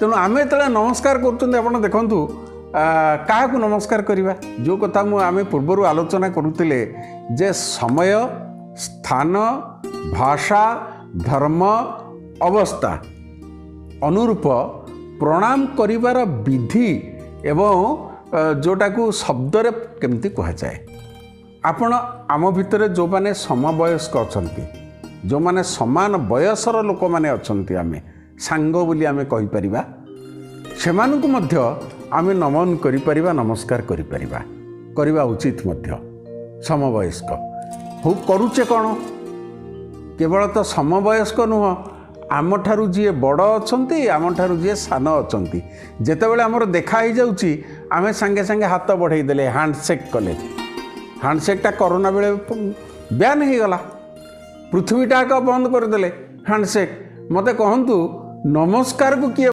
तेणु आम जो नमस्कार कर देखु क्या नमस्कार करवा जो कथा आम पूर्वर आलोचना करुले जे समय स्थान भाषा धर्म अवस्था अनुरूप प्रणाम करिवार विधि एवं जोटा को शब्द रे केमती कह जाए आपण आम भितर जो माने समवयस्क अछंती जो माने समान बयसर लोक माने अछंती आमे सांग बोली आमे कहि परिबा सेमानकु मध्य आमे नमन करि परिबा नमस्कार करि परिबा करिबा उचित मध्य समवयस्क हो करूचे कोन केवल तो समवयस्क नुह आम ठारू जी बड़ अछंती आम ठारू जी सान अछंती जेतेबेले हमर देखा ही जाउची आमे संगे संगे हाथ बढ़ाई देले हैंडशेक कले हैंडशेकटा कोरोना बेले बैन हो गला पृथ्वीटा बंद करदे हैंडशेक मते कहतु नमस्कार को किए